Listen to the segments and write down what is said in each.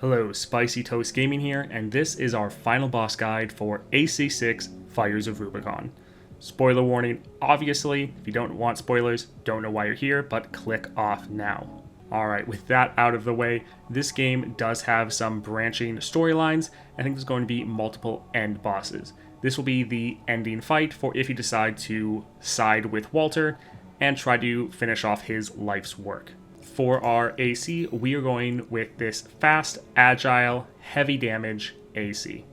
Hello, Spicy Toast Gaming here, and this is our final boss guide for AC6 Fires of Rubicon. Spoiler warning, obviously, if you don't want spoilers, don't know why you're here, but click off now. Alright, with that out of the way, this game does have some branching storylines. I think there's going to be multiple end bosses. This will be the ending fight for if you decide to side with Walter and try to finish off his life's work. For our AC, we are going with this fast, agile, heavy damage AC.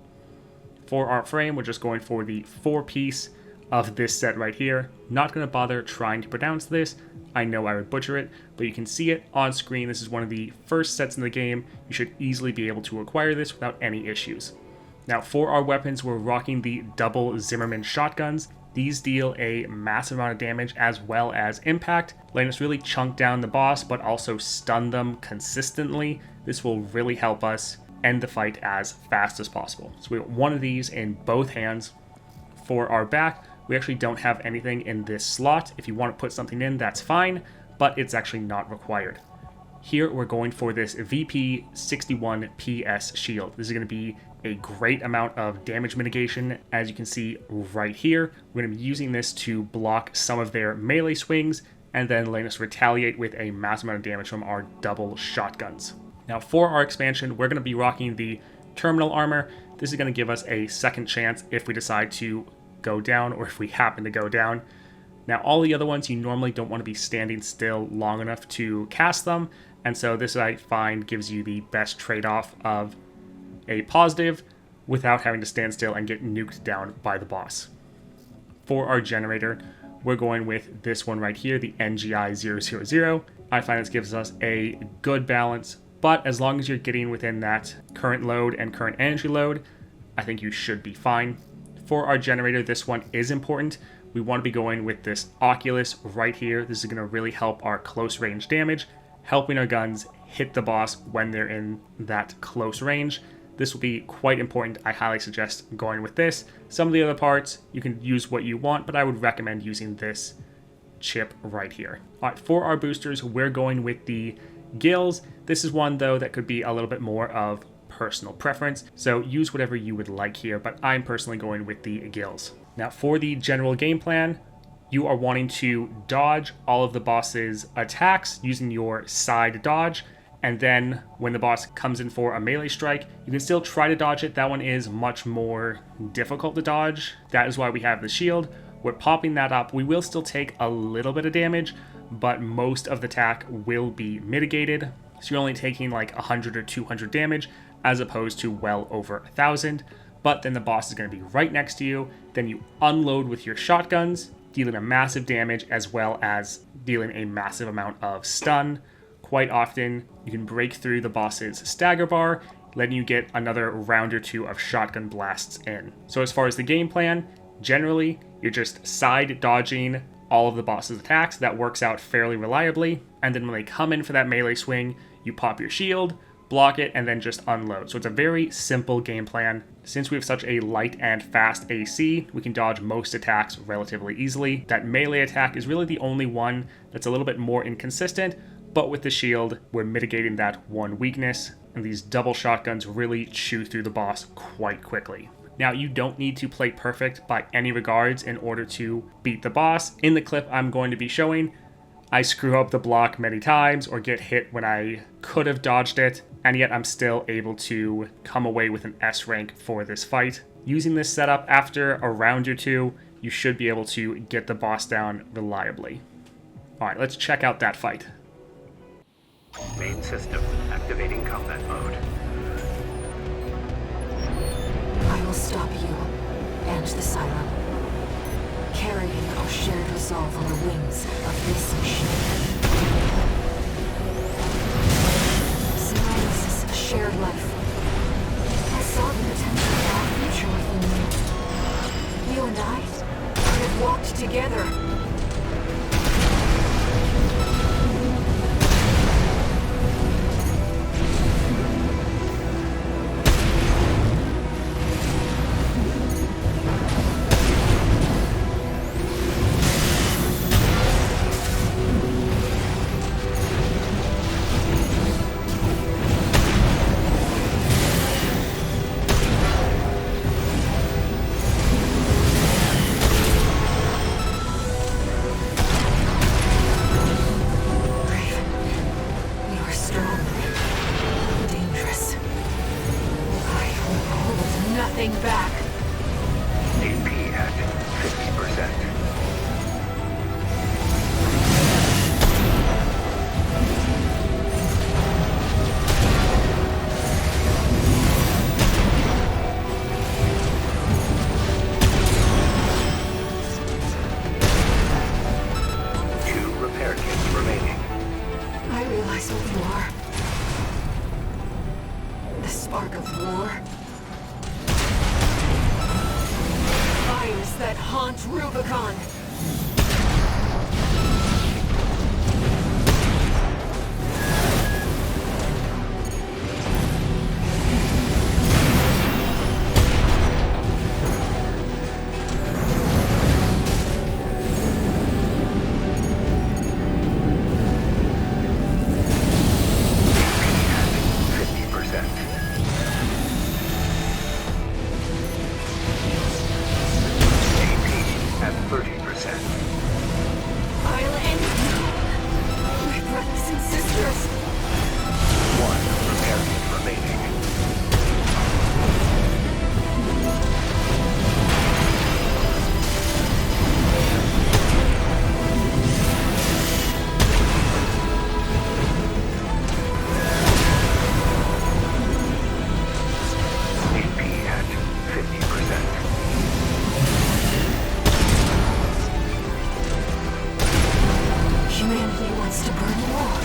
For our frame, we're just going for the 4-piece of this set right here. Not going to bother trying to pronounce this. I know I would butcher it, but you can see it on screen. This is one of the first sets in the game. You should easily be able to acquire this without any issues. Now, for our weapons, we're rocking the double Zimmerman shotguns. These deal a massive amount of damage as well as impact, letting us really chunk down the boss, but also stun them consistently. This will really help us end the fight as fast as possible. So we have one of these in both hands. For our back, we actually don't have anything in this slot. If you want to put something in, that's fine, but it's actually not required. Here, we're going for this VP 61 PS shield. This is going to be a great amount of damage mitigation, as you can see right here. We're going to be using this to block some of their melee swings, and then letting us retaliate with a massive amount of damage from our double shotguns. Now, for our expansion, we're going to be rocking the terminal armor. This is going to give us a second chance if we decide to go down, or if we happen to go down. Now, all the other ones, you normally don't want to be standing still long enough to cast them, and so this, I find, gives you the best trade-off of a positive without having to stand still and get nuked down by the boss. For our generator, we're going with this one right here, the NGI-000. I find this gives us a good balance, but as long as you're getting within that current load and current energy load, I think you should be fine. For our generator, this one is important. We want to be going with this Oculus right here. This is going to really help our close range damage, helping our guns hit the boss when they're in that close range. This will be quite important. I highly suggest going with this. Some of the other parts, you can use what you want, but I would recommend using this chip right here. All right, for our boosters, we're going with the gills. This is one, though, that could be a little bit more of personal preference, so use whatever you would like here, but I'm personally going with the gills. Now, for the general game plan, you are wanting to dodge all of the boss's attacks using your side dodge, and then when the boss comes in for a melee strike, you can still try to dodge it. That one is much more difficult to dodge. That is why we have the shield. We're popping that up. We will still take a little bit of damage, but most of the attack will be mitigated. So you're only taking like 100 or 200 damage as opposed to well over 1,000. But then the boss is going to be right next to you. Then you unload with your shotguns, dealing a massive damage as well as dealing a massive amount of stun. Quite often, you can break through the boss's stagger bar, letting you get another round or two of shotgun blasts in. So as far as the game plan, generally, you're just side dodging all of the boss's attacks. That works out fairly reliably. And then when they come in for that melee swing, you pop your shield, block it, and then just unload. So it's a very simple game plan. Since we have such a light and fast AC, we can dodge most attacks relatively easily. That melee attack is really the only one that's a little bit more inconsistent, but with the shield, we're mitigating that one weakness, and these double shotguns really chew through the boss quite quickly. Now, you don't need to play perfect by any regards in order to beat the boss. In the clip I'm going to be showing, I screw up the block many times or get hit when I could have dodged it, and yet I'm still able to come away with an S rank for this fight. Using this setup after a round or two, you should be able to get the boss down reliably. Alright, let's check out that fight. Main system activating combat mode. I will stop you and the Silo, carrying our shared resolve on the wings of this machine. Science is a shared life. I saw the potential of our future within you. You and I have walked together. anything back. AP at 50%. Repair kits remaining. I realize what you are. The spark of war. Fires that haunt Rubicon. Humanity wants to burn you all.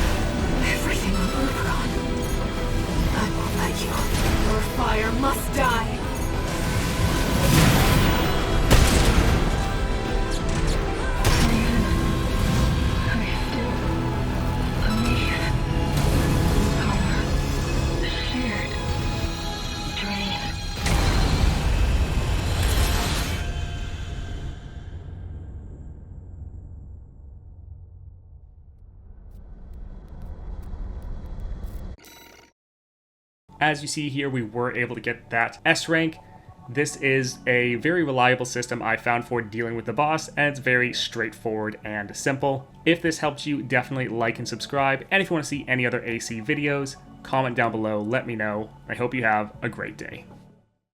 Everything on Rubicon. I won't let you. Your fire must die. As you see here, we were able to get that S rank. This is a very reliable system I found for dealing with the boss, and it's very straightforward and simple. If this helped you, definitely like and subscribe. And if you want to see any other AC videos, comment down below, let me know. I hope you have a great day.